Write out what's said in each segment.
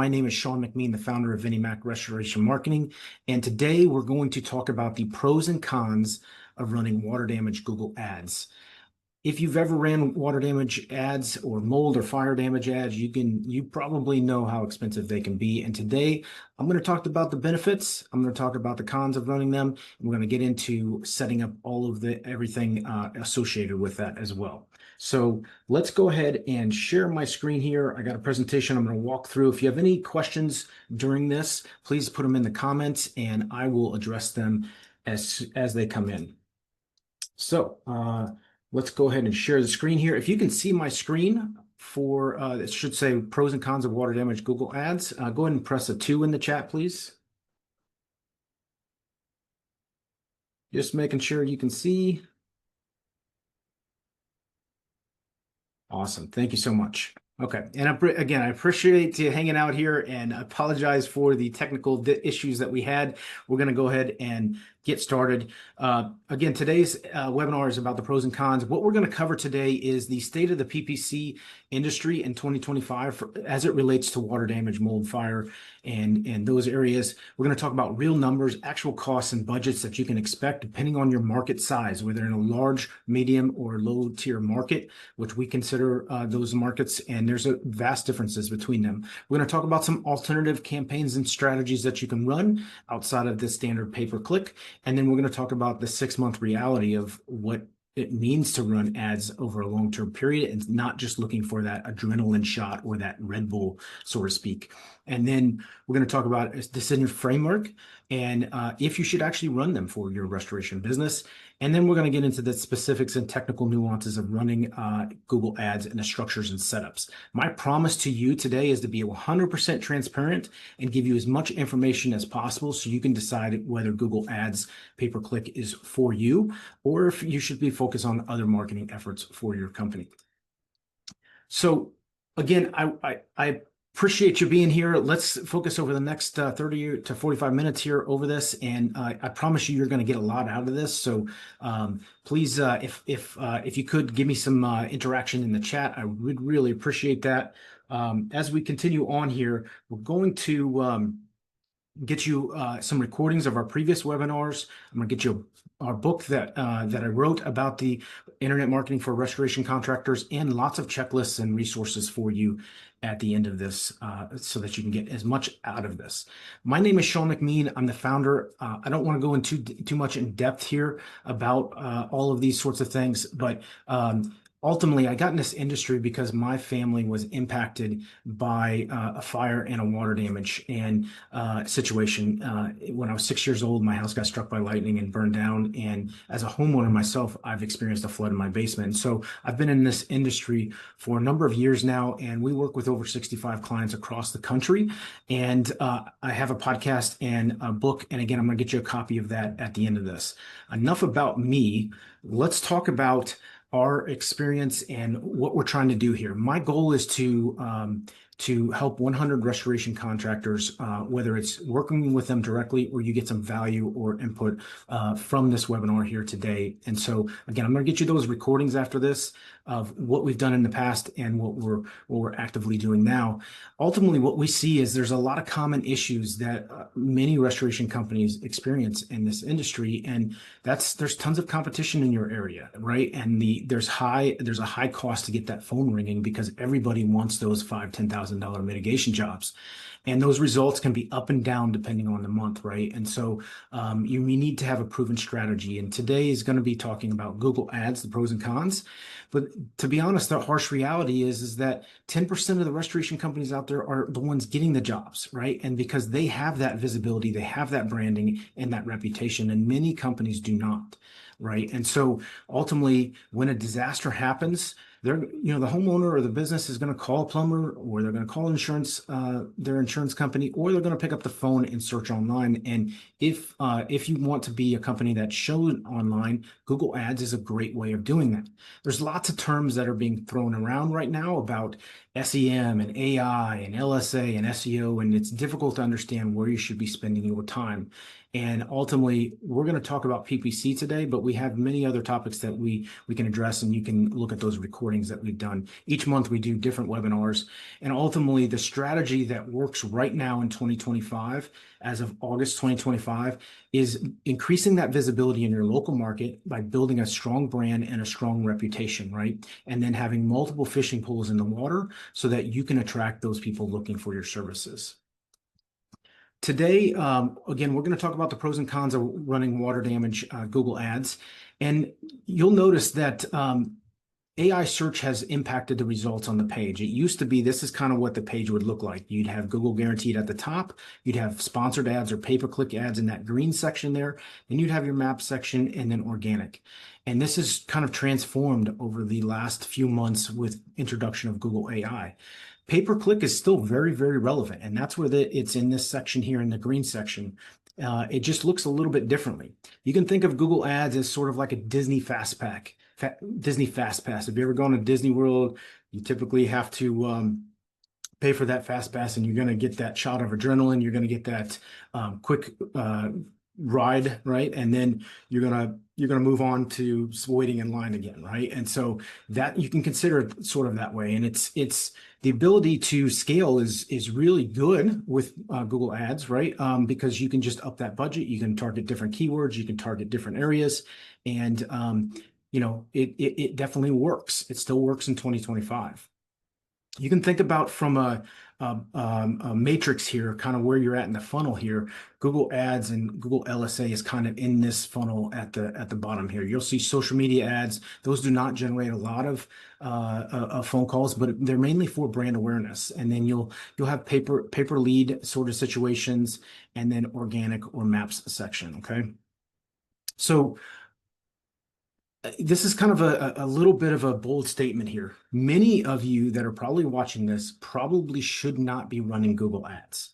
My name is Sean McMean, the founder of Vinnie Mac Restoration Marketing, and today we're going to talk about the pros and cons of running water damage Google Ads. If you've ever ran water damage ads or mold or fire damage ads, you probably know how expensive they can be. And today I'm going to talk about the benefits. I'm going to talk about the cons of running them. And we're going to get into setting up all of everything associated with that as well. So let's go ahead and share my screen here. I got a presentation I'm going to walk through. If you have any questions during this, please put them in the comments and I will address them as they come in. So let's go ahead and share the screen here. If you can see my screen for, it should say pros and cons of water damage Google Ads. Go ahead and press a 2 in the chat, please. Just making sure you can see. Awesome. Thank you so much. Okay. And again, I appreciate you hanging out here and apologize for the technical issues that we had. We're going to go ahead and get started. Again, today's webinar is about the pros and cons. What we're going to cover today is the state of the PPC industry in 2025 as it relates to water damage, mold, fire, and those areas. We're going to talk about real numbers, actual costs and budgets that you can expect depending on your market size, whether in a large, medium, or low tier market, which we consider those markets, and there's vast differences between them. We're going to talk about some alternative campaigns and strategies that you can run outside of the standard pay-per-click. And then we're going to talk about the 6-month reality of what it means to run ads over a long-term period and not just looking for that adrenaline shot or that Red Bull, so to speak. And then we're going to talk about a decision framework and if you should actually run them for your restoration business. And then we're going to get into the specifics and technical nuances of running Google Ads and the structures and setups. My promise to you today is to be 100% transparent and give you as much information as possible so you can decide whether Google Ads pay-per-click is for you or if you should be focused on other marketing efforts for your company. So again, I appreciate you being here. Let's focus over the next 30 to 45 minutes here over this, and I promise you're going to get a lot out of this. So please, if you could give me some interaction in the chat, I would really appreciate that. As we continue on here, we're going to get you some recordings of our previous webinars. I'm going to get you our book that I wrote about the internet marketing for restoration contractors and lots of checklists and resources for you at the end of this so that you can get as much out of this. My name is Sean McMean. I'm the founder. I don't want to go into too much in depth here about all of these sorts of things, but ultimately, I got in this industry because my family was impacted by a fire and a water damage and situation. When I was 6 years old, my house got struck by lightning and burned down. And as a homeowner myself, I've experienced a flood in my basement. And so I've been in this industry for a number of years now, and we work with over 65 clients across the country. And I have a podcast and a book. And again, I'm going to get you a copy of that at the end of this. Enough about me. Let's talk about our experience and what we're trying to do here. My goal is to help 100 restoration contractors, whether it's working with them directly or you get some value or input from this webinar here today. And so again, I'm going to get you those recordings after this of what we've done in the past and what we're actively doing now. Ultimately, what we see is there's a lot of common issues that many restoration companies experience in this industry, and there's tons of competition in your area, right? And there's a high cost to get that phone ringing because everybody wants those $5,000-$10,000 mitigation jobs. And those results can be up and down depending on the month, right? And so you need to have a proven strategy. And today is going to be talking about Google Ads, the pros and cons. But to be honest, the harsh reality is that 10% of the restoration companies out there are the ones getting the jobs, right? And because they have that visibility, they have that branding and that reputation, and many companies do not, right? And so ultimately, when a disaster happens, the homeowner or the business is going to call a plumber, or they're going to call their insurance company, or they're going to pick up the phone and search online. And if you want to be a company that's shown online, Google Ads is a great way of doing that. There's lots of terms that are being thrown around right now about SEM and AI and LSA and SEO, and it's difficult to understand where you should be spending your time. And ultimately, we're going to talk about PPC today, but we have many other topics that we can address, and you can look at those recordings that we've done. Each month we do different webinars, and ultimately the strategy that works right now in 2025, as of August 2025, is increasing that visibility in your local market by building a strong brand and a strong reputation, right? And then having multiple fishing poles in the water so that you can attract those people looking for your services. Today, again, we're going to talk about the pros and cons of running water damage Google Ads. And you'll notice that AI search has impacted the results on the page. It used to be, this is kind of what the page would look like. You'd have Google Guaranteed at the top. You'd have sponsored ads or pay-per-click ads in that green section there. Then you'd have your map section and then organic. And this is kind of transformed over the last few months with introduction of Google AI. Pay-per-click is still very, very relevant. And that's where it's in this section here in the green section. It just looks a little bit differently. You can think of Google Ads as sort of like a Disney FastPass. If you ever gone to Disney World, you typically have to pay for that FastPass, and you're going to get that shot of adrenaline. You're going to get that quick ride, right? And then you're gonna move on to waiting in line again, right? And so that you can consider it sort of that way. And it's the ability to scale is really good with Google Ads, right? Because you can just up that budget, you can target different keywords, you can target different areas, and it definitely works. It still works in 2025. You can think about from a matrix here, kind of where you're at in the funnel here. Google Ads and Google LSA is kind of in this funnel at the bottom here. You'll see social media ads. Those do not generate a lot of phone calls, but they're mainly for brand awareness. And then you'll have paper lead sort of situations, and then organic or maps section. Okay, so this is kind of a little bit of a bold statement here. Many of you that are probably watching this probably should not be running Google Ads.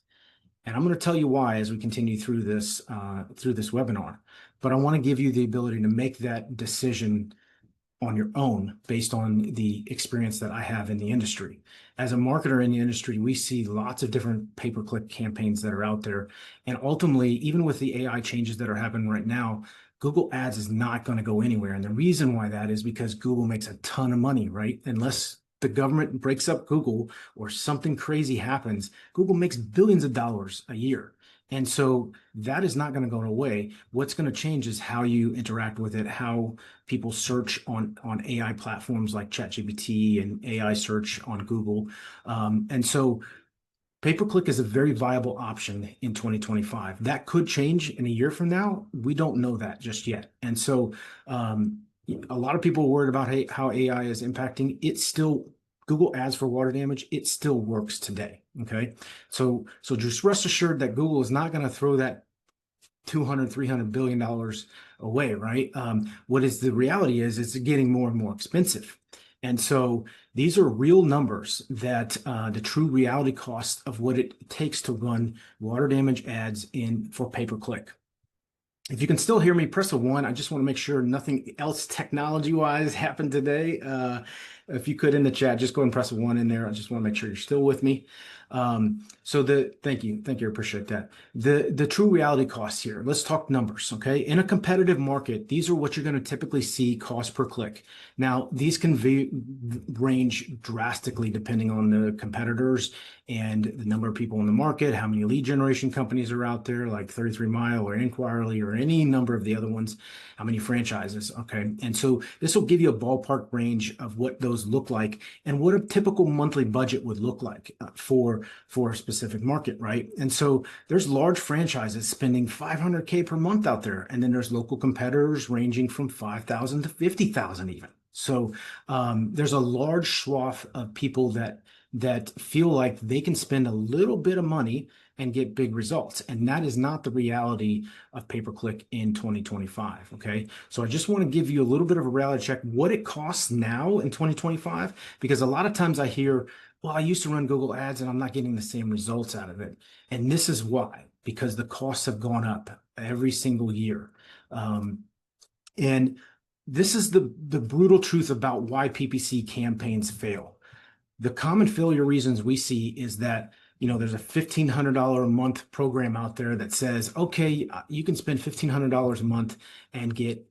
And I'm going to tell you why as we continue through this webinar. But I want to give you the ability to make that decision on your own based on the experience that I have in the industry. As a marketer in the industry, we see lots of different pay-per-click campaigns that are out there. And ultimately, even with the AI changes that are happening right now, Google Ads is not going to go anywhere. And the reason why that is because Google makes a ton of money, right? Unless the government breaks up Google or something crazy happens, Google makes billions of dollars a year. And so that is not going to go away. What's going to change is how you interact with it, how people search on AI platforms like ChatGPT and AI search on Google. And so pay-per-click is a very viable option in 2025. That could change in a year from now. We don't know that just yet. And so a lot of people are worried about how AI is impacting. It's still Google Ads for water damage. It still works today. Okay. So just rest assured that Google is not going to throw that $200-300 billion away, right? What is the reality is it's getting more and more expensive. And so these are real numbers that the true reality cost of what it takes to run water damage ads for pay-per-click. If you can still hear me, press a 1. I just want to make sure nothing else technology-wise happened today. If you could in the chat, just go ahead and press a 1 in there. I just want to make sure you're still with me. Thank you, I appreciate that. The true reality costs here. Let's talk numbers, okay? In a competitive market, these are what you're going to typically see cost per click. Now, these can range drastically depending on the competitors and the number of people in the market, how many lead generation companies are out there, like 33 Mile or Inquiry or any number of the other ones, how many franchises, okay? And so this will give you a ballpark range of what those look like and what a typical monthly budget would look like for a specific market, right? And so there's large franchises spending $500K per month out there, and then there's local competitors ranging from 5,000 to 50,000 even. So there's a large swath of people that feel like they can spend a little bit of money and get big results. And that is not the reality of pay-per-click in 2025, okay? So I just want to give you a little bit of a reality check, what it costs now in 2025, because a lot of times I hear, well, I used to run Google Ads and I'm not getting the same results out of it. And this is why, because the costs have gone up every single year. And this is the brutal truth about why PPC campaigns fail. the common failure reasons we see is that, there's a $1,500 a month program out there that says, okay, you can spend $1,500 a month and get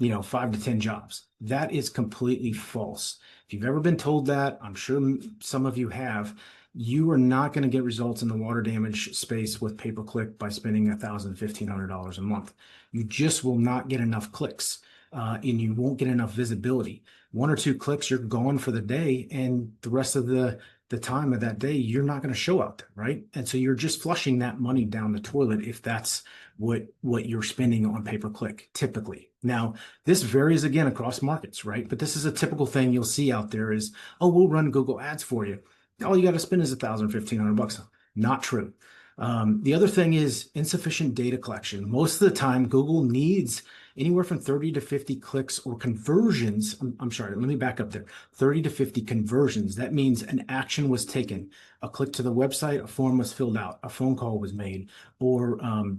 5 to 10 jobs. That is completely false. If you've ever been told that, I'm sure some of you have, you are not going to get results in the water damage space with pay-per-click by spending $1,000, $1,500 a month. You just will not get enough clicks, and you won't get enough visibility. 1 or 2 clicks, you're gone for the day, and the rest of the time of that day, you're not going to show out there, right? And so you're just flushing that money down the toilet if that's what you're spending on pay-per-click typically. Now, this varies again across markets, right? But this is a typical thing you'll see out there is, oh, we'll run Google ads for you. All you got to spend is $1,000, $1,500. Not true. The other thing is insufficient data collection. Most of the time, Google needs anywhere from 30 to 50 clicks or conversions. I'm sorry, let me back up there. 30 to 50 conversions. That means an action was taken, a click to the website, a form was filled out, a phone call was made, or a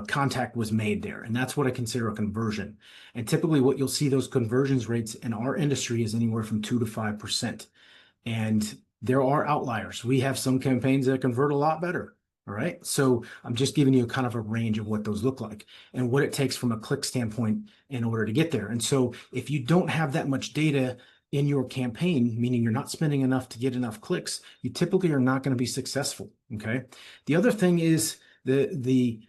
contact was made there. And that's what I consider a conversion. And typically what you'll see those conversions rates in our industry is anywhere from 2 to 5%. And there are outliers. We have some campaigns that convert a lot better. All right. So I'm just giving you kind of a range of what those look like and what it takes from a click standpoint in order to get there. And so if you don't have that much data in your campaign, meaning you're not spending enough to get enough clicks, you typically are not going to be successful. Okay. The other thing is the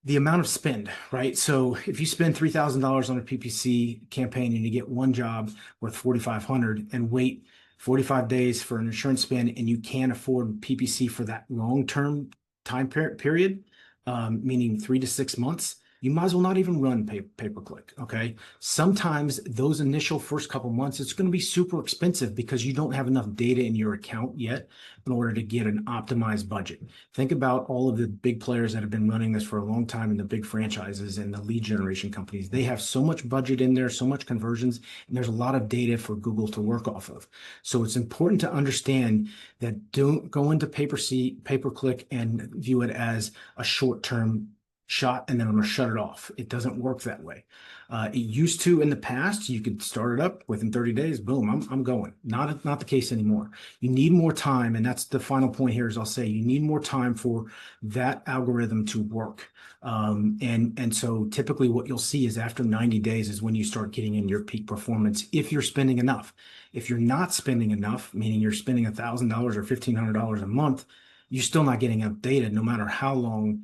amount of spend, right? So if you spend $3,000 on a PPC campaign and you get 1 job worth $4,500 and wait 45 days for an insurance spend, and you can't afford PPC for that long-term time period, meaning 3 to 6 months, you might as well not even run pay-per-click, okay? Sometimes those initial first couple months, it's going to be super expensive because you don't have enough data in your account yet in order to get an optimized budget. Think about all of the big players that have been running this for a long time and the big franchises and the lead generation companies. They have so much budget in there, so much conversions, and there's a lot of data for Google to work off of. So it's important to understand that don't go into pay-per-click and view it as a short-term shot and then I'm going to shut it off. It doesn't work that way. It used to in the past. You could start it up within 30 days. Boom, I'm going. Not the case anymore. You need more time, and that's the final point here. Is I'll say you need more time for that algorithm to work. And so typically what you'll see is after 90 days is when you start getting in your peak performance if you're spending enough. If you're not spending enough, meaning you're spending $1,000 or $1,500 a month, you're still not getting enough data no matter how long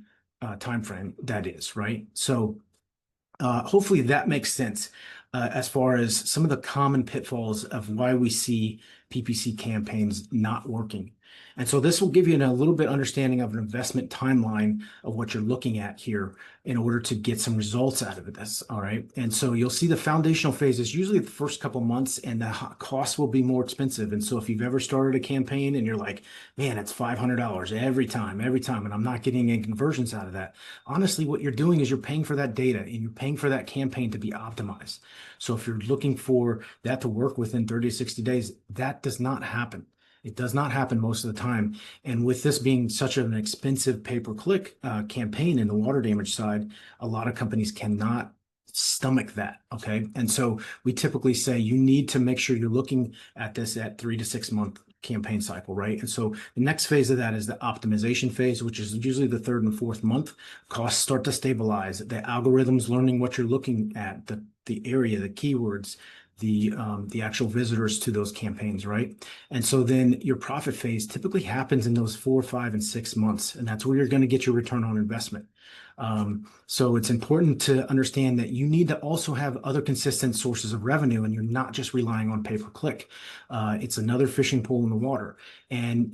time frame that is, right? So hopefully that makes sense as far as some of the common pitfalls of why we see PPC campaigns not working. And so this will give you a little bit understanding of an investment timeline of what you're looking at here in order to get some results out of this. All right. And so you'll see the foundational phase is usually the first couple months and the costs will be more expensive. And so if you've ever started a campaign and you're like, man, it's $500 every time, and I'm not getting any conversions out of that. Honestly, what you're doing is you're paying for that data and you're paying for that campaign to be optimized. So if you're looking for that to work within 30 to 60 days, that does not happen. It does not happen most of the time. And with this being such an expensive pay-per-click campaign in the water damage side, a lot of companies cannot stomach that. Okay. And so we typically say you need to make sure you're looking at this at 3 to 6 month campaign cycle, right? And so the next phase of that is the optimization phase, which is usually the 3rd and 4th month. Costs start to stabilize. The algorithm's learning what you're looking at, the area, the keywords, the actual visitors to those campaigns, right? And so then your profit phase typically happens in those 4, 5, and 6 months, and that's where you're going to get your return on investment. So it's important to understand that you need to also have other consistent sources of revenue, and you're not just relying on pay-per-click. It's another fishing pole in the water, and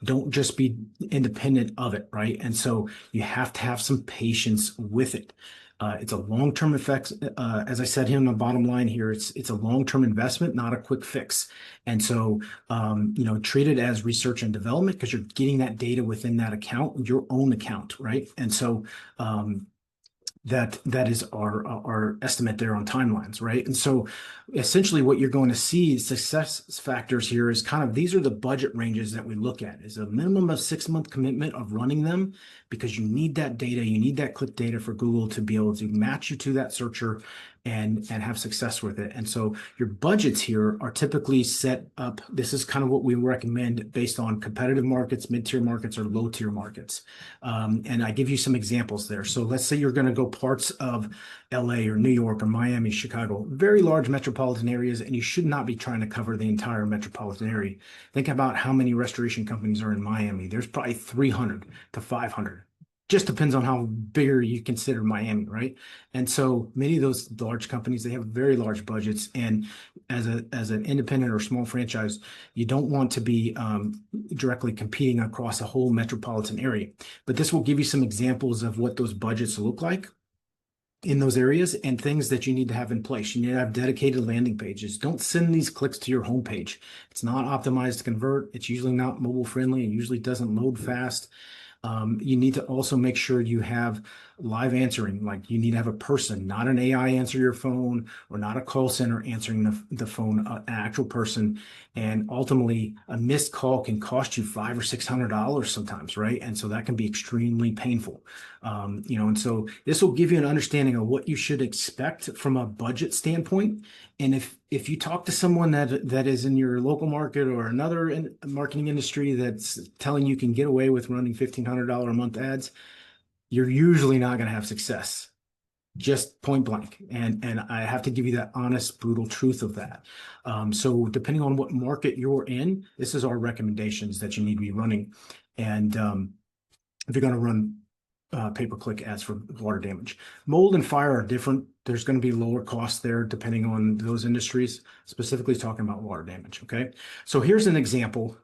don't just be independent of it, right? And so you have to have some patience with it. It's a long-term effect. As I said here in the bottom line here, it's a long-term investment, not a quick fix. And so, treat it as research and development because you're getting that data within that account, your own account, right? And so, that is our estimate there on timelines, right? And so essentially what you're going to see success factors here is kind of these are the budget ranges that we look at is a minimum of 6-month commitment of running them because you need that data, you need that click data for Google to be able to match you to that searcher and have success with it. And so your budgets here are typically set up. This is kind of what we recommend based on competitive markets, mid-tier markets, or low-tier markets. And I give you some examples there. So let's say you're going to go parts of LA or New York or Miami, Chicago, very large metropolitan areas, and you should not be trying to cover the entire metropolitan area. Think about how many restoration companies are in Miami. There's probably 300 to 500. Just depends on how bigger you consider Miami, right? And so many of those large companies, they have very large budgets. And as an independent or small franchise, you don't want to be directly competing across a whole metropolitan area. But this will give you some examples of what those budgets look like in those areas and things that you need to have in place. You need to have dedicated landing pages. Don't send these clicks to your homepage. It's not optimized to convert. It's usually not mobile friendly. It usually doesn't load fast. You need to also make sure you have live answering. Like you need to have a person, not an AI answer your phone or not a call center answering the phone, an actual person. And ultimately, a missed call can cost you $500 or $600 sometimes, right? And so that can be extremely painful. And so this will give you an understanding of what you should expect from a budget standpoint. And if you talk to someone that is in your local market or another marketing industry that's telling you can get away with running $1,500 a month ads, you're usually not going to have success, just point blank. And I have to give you that honest, brutal truth of that. So depending on what market you're in, this is our recommendations that you need to be running. And if you're going to run pay-per-click ads for water damage. Mold and fire are different. There's going to be lower costs there depending on those industries, specifically talking about water damage, okay? So here's an example.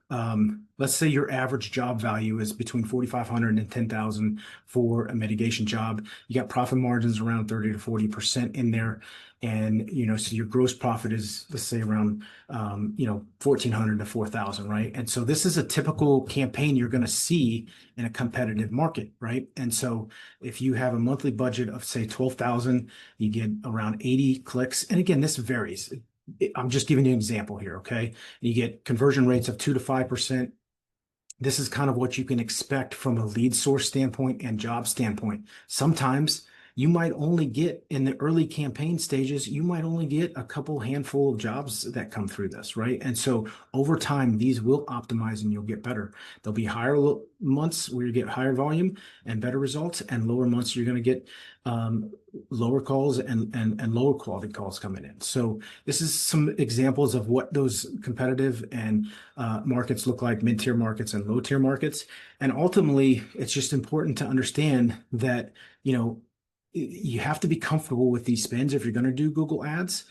Let's say your average job value is between $4,500 and $10,000 for a mitigation job. You got profit margins around 30 to 40% in there. And, so your gross profit is, let's say around, $1,400 to $4,000, right? And so this is a typical campaign you're going to see in a competitive market, right? And so if you have a monthly budget of say 12,000, you get around 80 clicks. And again, this varies. I'm just giving you an example here, okay? You get conversion rates of 2 to 5%. This is kind of what you can expect from a lead source standpoint and job standpoint. Sometimes you might only get in the early campaign stages, you might only get a couple handful of jobs that come through this, right? And so over time, these will optimize and you'll get better. There'll be higher months where you get higher volume and better results, and lower months you're going to get lower calls and lower quality calls coming in. So this is some examples of what those competitive and markets look like, mid-tier markets and low-tier markets. And ultimately, it's just important to understand that, you have to be comfortable with these spends if you're going to do Google Ads.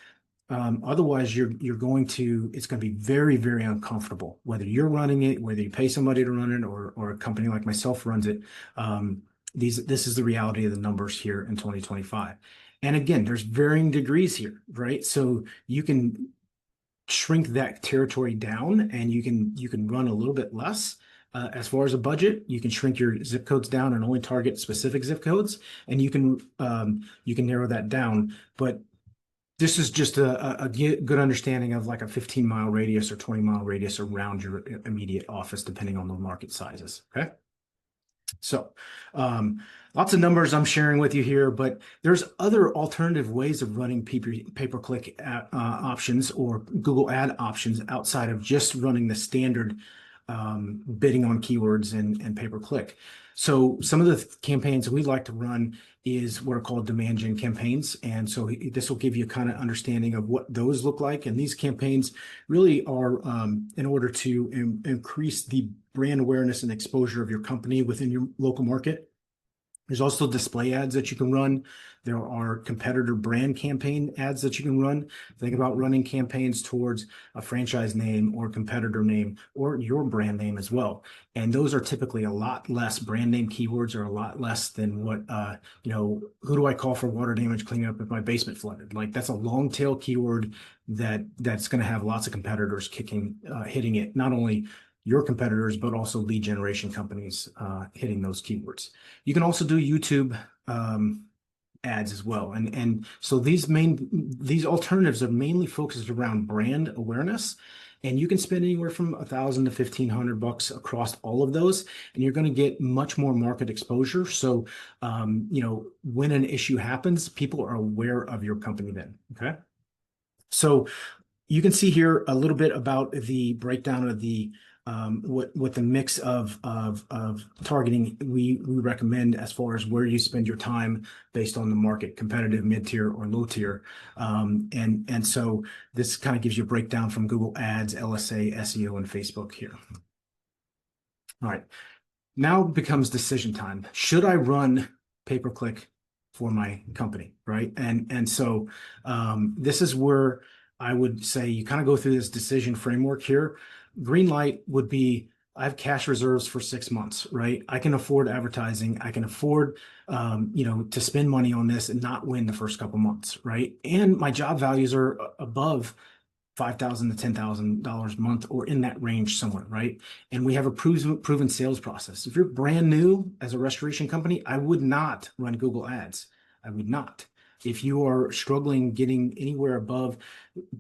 Otherwise, it's going to be very, very uncomfortable, whether you're running it, whether you pay somebody to run it, or a company like myself runs it. This is the reality of the numbers here in 2025. And again, there's varying degrees here, right? So you can shrink that territory down and you can run a little bit less. As far as a budget, you can shrink your zip codes down and only target specific zip codes, and you can narrow that down. But this is just a good understanding of like a 15-mile radius or 20-mile radius around your immediate office, depending on the market sizes. Okay. So lots of numbers I'm sharing with you here, but there's other alternative ways of running pay-per-click options or Google ad options outside of just running the standard bidding on keywords and pay-per-click. So some of the campaigns we like to run is what are called demand gen campaigns. And so this will give you a kind of understanding of what those look like. And these campaigns really are in order to increase the brand awareness and exposure of your company within your local market. There's also display ads that you can run. There are competitor brand campaign ads that you can run. Think about running campaigns towards a franchise name or competitor name or your brand name as well. And those are typically a lot less. Brand name keywords are a lot less than what, who do I call for water damage cleaning up if my basement flooded? Like that's a long tail keyword that's going to have lots of competitors hitting it, not only your competitors, but also lead generation companies hitting those keywords. You can also do YouTube ads as well. And so these alternatives are mainly focused around brand awareness And you can spend anywhere from $1,000 to $1,500 across all of those, and you're going to get much more market exposure. So, when an issue happens, people are aware of your company then. Okay. So you can see here a little bit about the breakdown of the what the mix of targeting we recommend as far as where you spend your time based on the market, competitive, mid-tier, or low tier. And so this kind of gives you a breakdown from Google Ads, LSA, SEO, and Facebook here. All right. Now becomes decision time. Should I run pay-per-click for my company, right? And so this is where I would say you kind of go through this decision framework here. Green light would be I have cash reserves for 6 months, right? I can afford advertising. I can afford, to spend money on this and not win the first couple months, right? And my job values are above $5,000 to $10,000 a month or in that range somewhere, right? And we have a proven sales process. If you're brand new as a restoration company, I would not run Google Ads. I would not. If you are struggling getting anywhere above,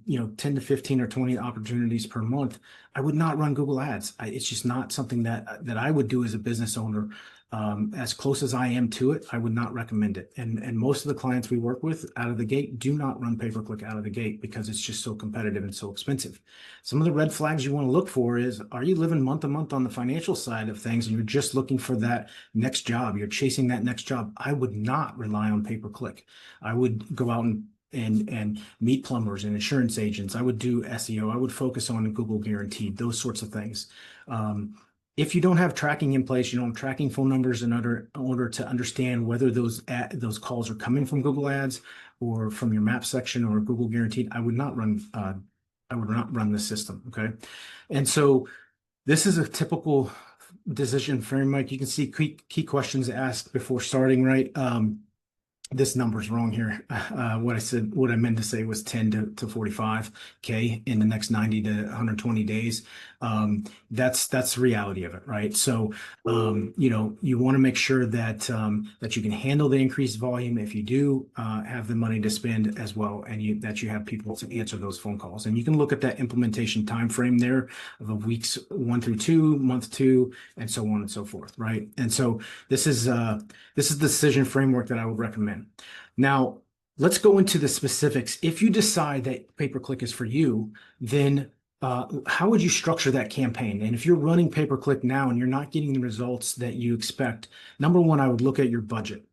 10 to 15 or 20 opportunities per month, I would not run Google Ads. It's just not something that I would do as a business owner. As close as I am to it, I would not recommend it. And most of the clients we work with out of the gate do not run pay-per-click out of the gate because it's just so competitive and so expensive. Some of the red flags you want to look for is, are you living month to month on the financial side of things and you're just looking for that next job? You're chasing that next job. I would not rely on pay-per-click. I would go out and meet plumbers and insurance agents. I would do SEO. I would focus on Google Guaranteed, those sorts of things. If you don't have tracking in place, you don't have tracking phone numbers in order to understand whether those calls are coming from Google Ads or from your map section or Google Guaranteed, I would not run this system. Okay, and so this is a typical decision framework. You can see key questions asked before starting, right? This number's wrong here. What I meant to say was 10 to 45K in the next 90 to 120 days. That's the reality of it, right? So, you want to make sure that you can handle the increased volume if you do have the money to spend as well, and that you have people to answer those phone calls. And you can look at that implementation time frame there of the weeks 1 through 2, month 2, and so on and so forth, right? And so this is the decision framework that I would recommend. Now, let's go into the specifics. If you decide that pay-per-click is for you, then how would you structure that campaign? And if you're running pay-per-click now and you're not getting the results that you expect, number one, I would look at your budget.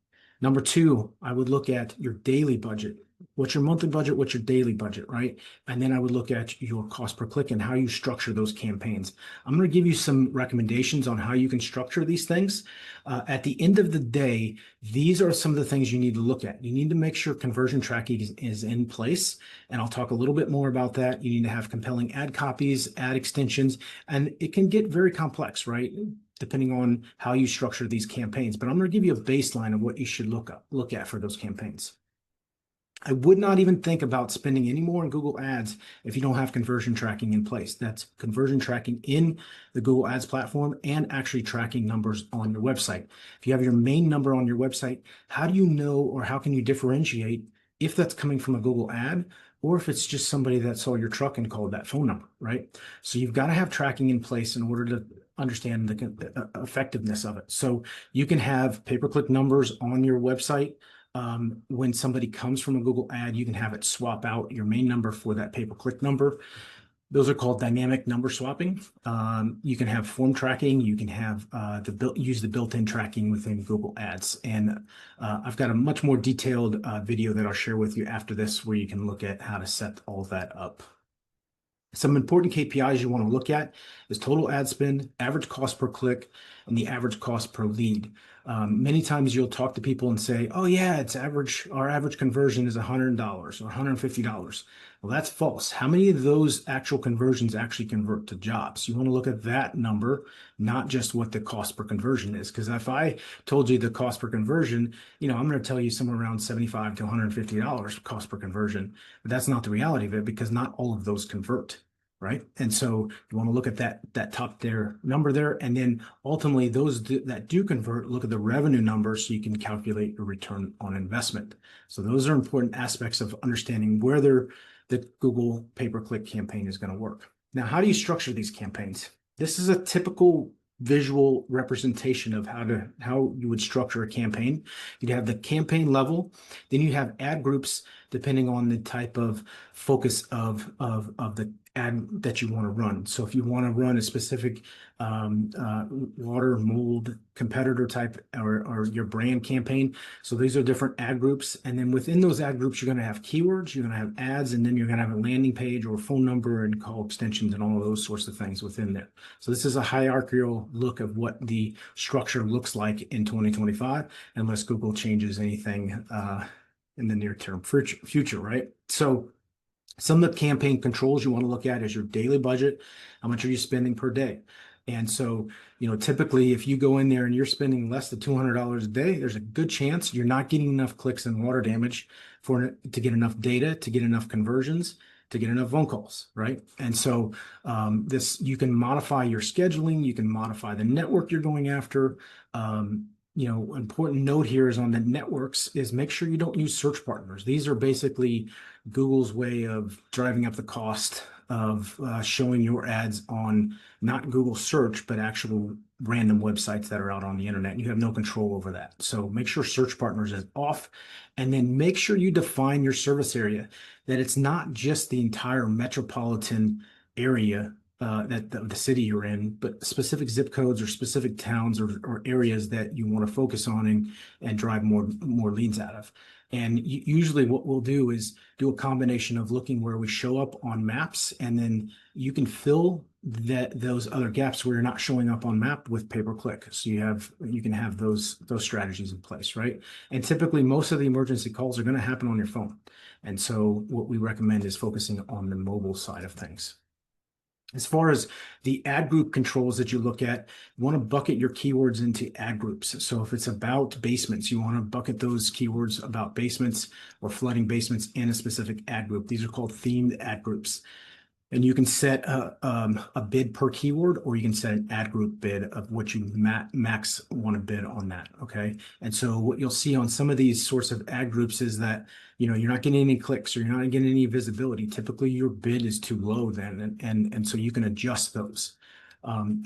Number two, I would look at your daily budget. What's your monthly budget? What's your daily budget, right? And then I would look at your cost per click and how you structure those campaigns. I'm going to give you some recommendations on how you can structure these things. At the end of the day, these are some of the things you need to look at. You need to make sure conversion tracking is in place. And I'll talk a little bit more about that. You need to have compelling ad copies, ad extensions, and it can get very complex, right? Depending on how you structure these campaigns. But I'm going to give you a baseline of what you should look at for those campaigns. I would not even think about spending any more on Google Ads if you don't have conversion tracking in place. That's conversion tracking in the Google Ads platform and actually tracking numbers on your website. If you have your main number on your website, how do you know, or how can you differentiate if that's coming from a Google ad or if it's just somebody that saw your truck and called that phone number, right? So you've got to have tracking in place in order to understand the effectiveness of it. So you can have pay-per-click numbers on your website. When somebody comes from a Google ad, you can have it swap out your main number for that pay-per-click number. Those are called dynamic number swapping. You can have form tracking. You can have use the built-in tracking within Google Ads. And I've got a much more detailed video that I'll share with you after this, where you can look at how to set all that up. Some important KPIs you want to look at is total ad spend, average cost per click, and the average cost per lead. Many times you'll talk to people and say, oh yeah, our average conversion is $100 or $150. Well, that's false. How many of those actual conversions actually convert to jobs? You want to look at that number, not just what the cost per conversion is. Because if I told you the cost per conversion, I'm going to tell you somewhere around $75 to $150 cost per conversion. But that's not the reality of it, because not all of those convert. Right. And so you want to look at that top number there. And then ultimately those that do convert, look at the revenue numbers so you can calculate your return on investment. So those are important aspects of understanding whether the Google pay-per-click campaign is going to work. Now, how do you structure these campaigns? This is a typical visual representation of how you would structure a campaign. You'd have the campaign level, then you have ad groups depending on the type of focus of the ad that you want to run. So if you want to run a specific water, mold, competitor type or your brand campaign, so these are different ad groups. And then within those ad groups, you're going to have keywords, you're going to have ads, and then you're going to have a landing page or phone number and call extensions and all of those sorts of things within there. So this is a hierarchical look of what the structure looks like in 2025, unless Google changes anything in the near term future, right? So some of the campaign controls you want to look at is your daily budget. How much are you spending per day? And so, typically if you go in there and you're spending less than $200 a day, there's a good chance you're not getting enough clicks and water damage to get enough data, to get enough conversions, to get enough phone calls, right? And so you can modify your scheduling, you can modify the network you're going after. Important note here is on the networks is make sure you don't use search partners. These are basically Google's way of driving up the cost of showing your ads on not Google search, but actual random websites that are out on the internet. You have no control over that. So make sure search partners is off, and then make sure you define your service area, that it's not just the entire metropolitan area that the city you're in, but specific zip codes or specific towns or areas that you want to focus on and drive more leads out of. And usually what we'll do is do a combination of looking where we show up on maps, and then you can fill those other gaps where you're not showing up on map with pay-per-click. So you can have those strategies in place, right? And typically most of the emergency calls are going to happen on your phone. And so what we recommend is focusing on the mobile side of things. As far as the ad group controls that you look at, you want to bucket your keywords into ad groups. So if it's about basements, you want to bucket those keywords about basements or flooding basements in a specific ad group. These are called themed ad groups. And you can set a bid per keyword, or you can set an ad group bid of what you max want to bid on that. Okay. And so what you'll see on some of these sorts of ad groups is that, you're not getting any clicks or you're not getting any visibility. Typically your bid is too low then. And so you can adjust those.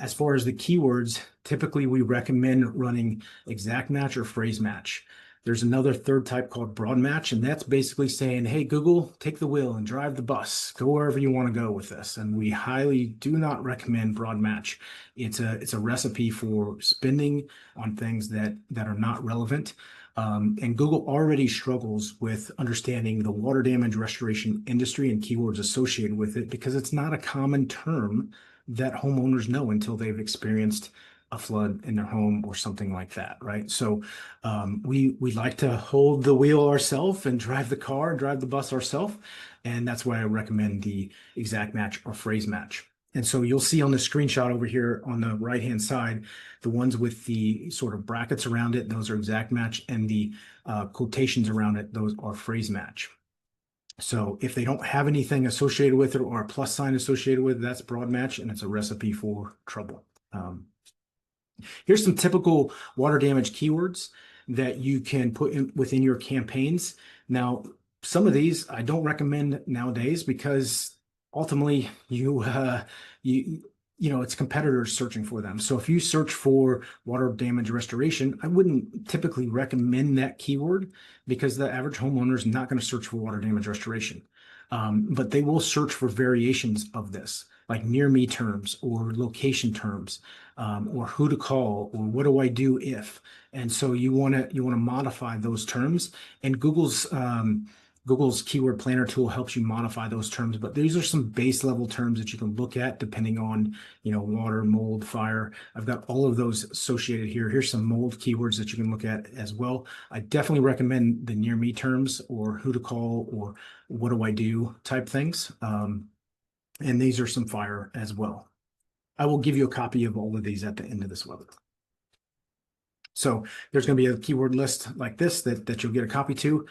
As far as the keywords, typically we recommend running exact match or phrase match. There's another third type called broad match, and that's basically saying, hey, Google, take the wheel and drive the bus. Go wherever you want to go with this. And we highly do not recommend broad match. It's a recipe for spending on things that are not relevant. And Google already struggles with understanding the water damage restoration industry and keywords associated with it, because it's not a common term that homeowners know until they've experienced a flood in their home or something like that, right? So we like to hold the wheel ourselves and drive the car, drive the bus ourselves, and that's why I recommend the exact match or phrase match. And so you'll see on the screenshot over here on the right-hand side, the ones with the sort of brackets around it, those are exact match, and the quotations around it, those are phrase match. So if they don't have anything associated with it or a plus sign associated with it, that's broad match, and it's a recipe for trouble. Here's some typical water damage keywords that you can put within your campaigns. Now, some of these I don't recommend nowadays because ultimately it's competitors searching for them. So if you search for water damage restoration, I wouldn't typically recommend that keyword because the average homeowner is not going to search for water damage restoration. But they will search for variations of this, like near me terms or location terms, or who to call, or what do I do if. And so you want to modify those terms, and Google's keyword planner tool helps you modify those terms. But these are some base level terms that you can look at depending on, water, mold, fire. I've got all of those associated here. Here's some mold keywords that you can look at as well. I definitely recommend the near me terms or who to call or what do I do type things. And these are some fire as well. I will give you a copy of all of these at the end of this webinar. So there's going to be a keyword list like this that you'll get a copy to.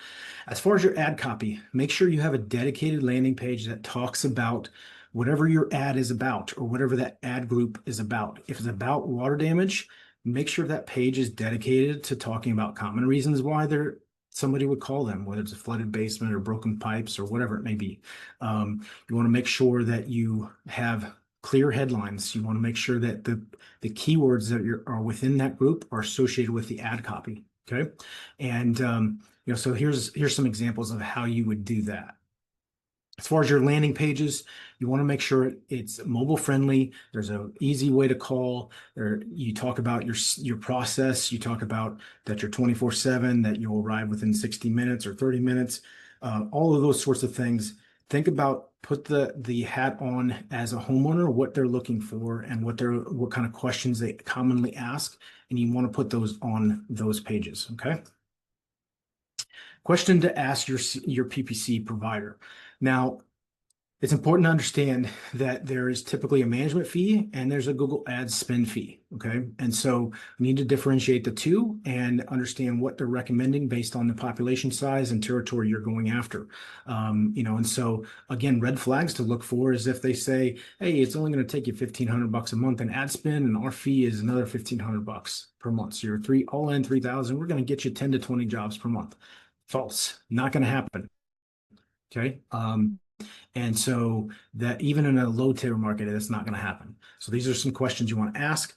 As far as your ad copy, make sure you have a dedicated landing page that talks about whatever your ad is about or whatever that ad group is about. If it's about water damage, make sure that page is dedicated to talking about common reasons why somebody would call them, whether it's a flooded basement or broken pipes or whatever it may be. You want to make sure that you have clear headlines. You want to make sure that the keywords that are within that group are associated with the ad copy. Okay. And so here's some examples of how you would do that. As far as your landing pages, you want to make sure it's mobile friendly. There's an easy way to call. You talk about your process. You talk about that you're 24/7, that you'll arrive within 60 minutes or 30 minutes. All of those sorts of things. Think about, put the hat on as a homeowner, what they're looking for and what kind of questions they commonly ask, and you want to put those on those pages. Okay. Question to ask your PPC provider. Now, it's important to understand that there is typically a management fee and there's a Google Ads spend fee. Okay. And so we need to differentiate the two and understand what they're recommending based on the population size and territory you're going after. And so again, red flags to look for is if they say, hey, it's only going to take you $1,500 a month in ad spend, and our fee is another $1,500 per month. So you're all in 3,000. We're going to get you 10 to 20 jobs per month. False. Not going to happen. Okay. And so that even in a low tier market, that's not going to happen. So these are some questions you want to ask.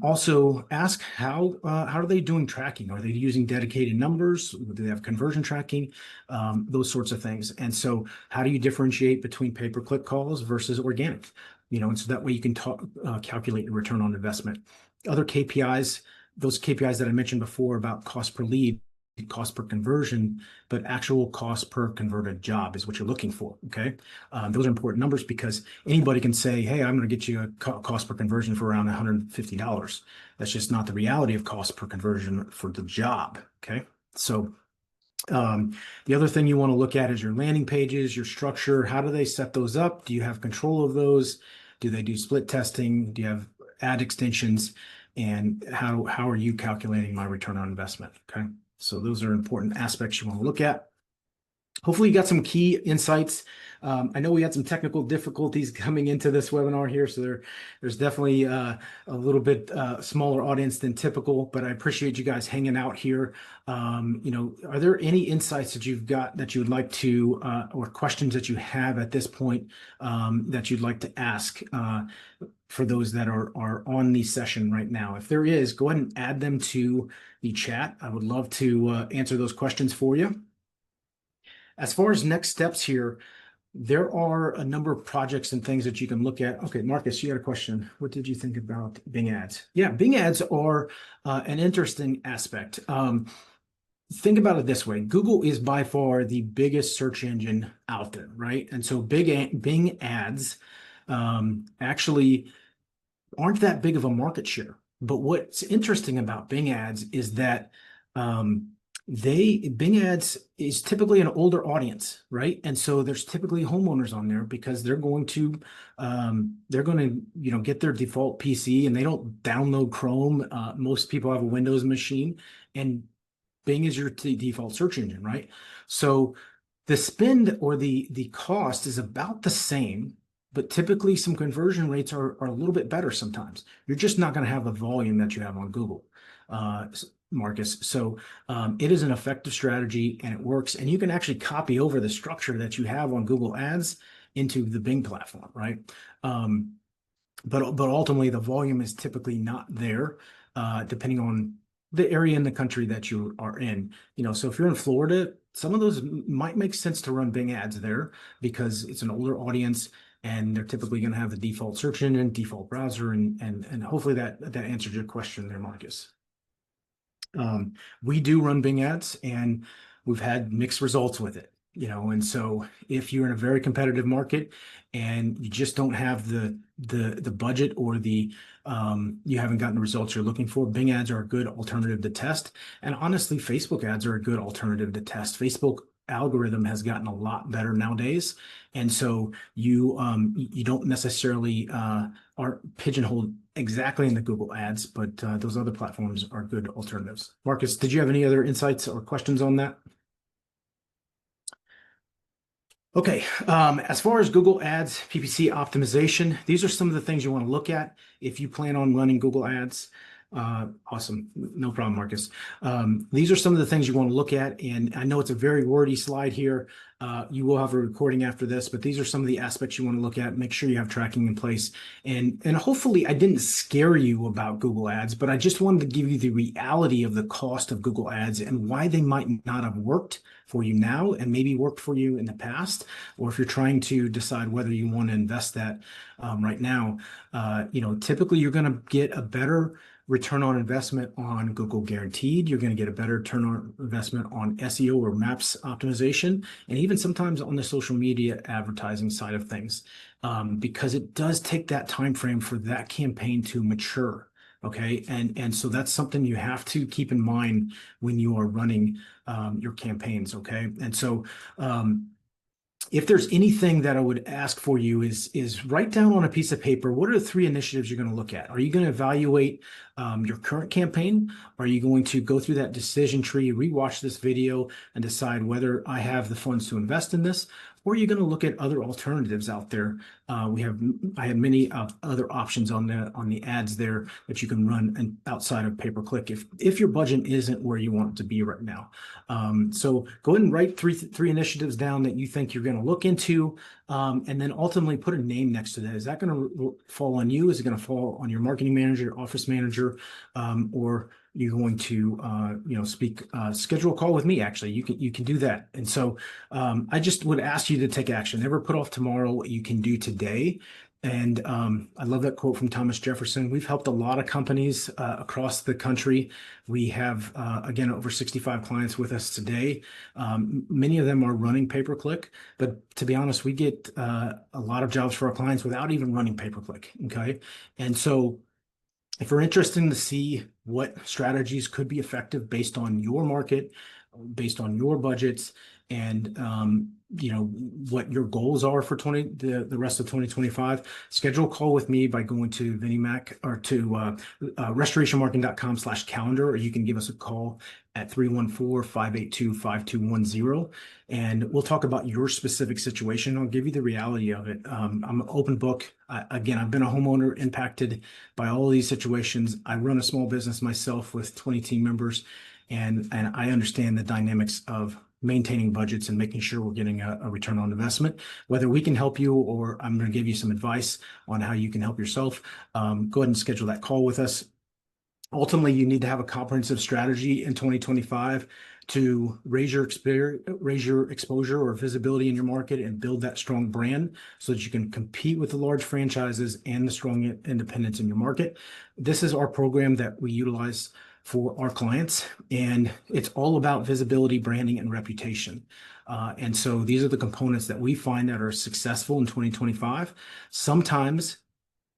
Also ask how are they doing tracking? Are they using dedicated numbers? Do they have conversion tracking? Those sorts of things. And so how do you differentiate between pay-per-click calls versus organic? And so that way you can calculate your return on investment. Other KPIs, those KPIs that I mentioned before about cost per lead, cost per conversion, but actual cost per converted job is what you're looking for. Okay. Those are important numbers because anybody can say, hey, I'm going to get you a cost per conversion for around $150. That's just not the reality of cost per conversion for the job. Okay. So the other thing you want to look at is your landing pages, your structure. How do they set those up? Do you have control of those? Do they do split testing? Do you have ad extensions? And how are you calculating my return on investment? Okay. So those are important aspects you want to look at. Hopefully you got some key insights. I know we had some technical difficulties coming into this webinar here, so there's definitely a little bit smaller audience than typical, but I appreciate you guys hanging out here. Are there any insights that you've got that you would like to, or questions that you have at this point that you'd like to ask for those that are on the session right now? If there is, go ahead and add them to the chat. I would love to answer those questions for you. As far as next steps here, there are a number of projects and things that you can look at. Okay, Marcus, you had a question. What did you think about Bing ads? Yeah, Bing ads are an interesting aspect. Think about it this way. Google is by far the biggest search engine out there, right? And so Bing ads actually aren't that big of a market share. But what's interesting about Bing ads is that Bing ads is typically an older audience, right? And so there's typically homeowners on there because they're going to get their default PC and they don't download Chrome. Most people have a Windows machine, and Bing is your default search engine, right? So the spend or the cost is about the same, but typically some conversion rates are a little bit better sometimes. You're just not going to have the volume that you have on Google, Marcus. So it is an effective strategy and it works. And you can actually copy over the structure that you have on Google Ads into the Bing platform, right? But ultimately the volume is typically not there, depending on the area in the country that you are in. So if you're in Florida, some of those might make sense to run Bing ads there because it's an older audience and they're typically going to have the default search engine, default browser, and hopefully that answered your question there, Marcus. We do run Bing ads and we've had mixed results with it, and so if you're in a very competitive market and you just don't have the budget or you haven't gotten the results you're looking for, Bing ads are a good alternative to test. And honestly, Facebook ads are a good alternative to test. Facebook algorithm has gotten a lot better nowadays. And so you don't necessarily are pigeonholed exactly in the Google ads, but those other platforms are good alternatives. Marcus, did you have any other insights or questions on that? Okay, as far as Google Ads, PPC optimization, these are some of the things you want to look at if you plan on running Google Ads. Awesome. No problem, Marcus. These are some of the things you want to look at. And I know it's a very wordy slide here. You will have a recording after this, but these are some of the aspects you want to look at. Make sure you have tracking in place. And hopefully I didn't scare you about Google Ads, but I just wanted to give you the reality of the cost of Google Ads and why they might not have worked for you now and maybe worked for you in the past, or if you're trying to decide whether you want to invest that right now. Typically you're going to get a better return on investment on Google Guaranteed. You're going to get a better return on investment on SEO or maps optimization, and even sometimes on the social media advertising side of things, because it does take that time frame for that campaign to mature. Okay, and so that's something you have to keep in mind when you are running your campaigns. Okay, and so if there's anything that I would ask for you is write down on a piece of paper, what are the 3 initiatives you're going to look at? Are you going to evaluate your current campaign? Are you going to go through that decision tree, rewatch this video, and decide whether I have the funds to invest in this? Or are you going to look at other alternatives out there? I have many other options on the ads there that you can run outside of pay-per-click if your budget isn't where you want it to be right now. So go ahead and write three initiatives down that you think you're going to look into, and then ultimately put a name next to that. Is that going to fall on you? Is it going to fall on your marketing manager, office manager, or you're going to schedule a call with me? Actually, you can do that. And so I just would ask you to take action. Never put off tomorrow what you can do today. And I love that quote from Thomas Jefferson. We've helped a lot of companies across the country. We have, again, over 65 clients with us today. Many of them are running pay-per-click, but to be honest, we get a lot of jobs for our clients without even running pay-per-click. Okay. And so if you're interested to see what strategies could be effective based on your market, based on your budgets, and what your goals are for the rest of 2025, schedule a call with me by going to Vinnie Mac or to restorationmarketing.com/calendar, or you can give us a call at 314-582-5210, and we'll talk about your specific situation. I'll give you the reality of it. I'm an open book. Again, I've been a homeowner impacted by all of these situations. I run a small business myself with 20 team members, and I understand the dynamics of maintaining budgets and making sure we're getting a return on investment. Whether we can help you or I'm going to give you some advice on how you can help yourself, go ahead and schedule that call with us. Ultimately, you need to have a comprehensive strategy in 2025 to raise your exposure or visibility in your market and build that strong brand so that you can compete with the large franchises and the strong independents in your market. This is our program that we utilize for our clients, and it's all about visibility, branding, and reputation. And so these are the components that we find that are successful in 2025. Sometimes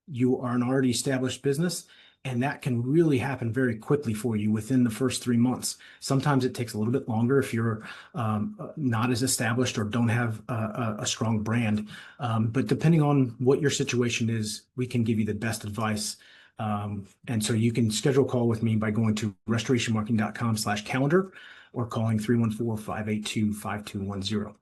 you are an already established business, and that can really happen very quickly for you within the first 3 months. Sometimes it takes a little bit longer if you're not as established or don't have a strong brand. But depending on what your situation is, we can give you the best advice. And so you can schedule a call with me by going to restorationmarketing.com/calendar or calling 314-582-5210.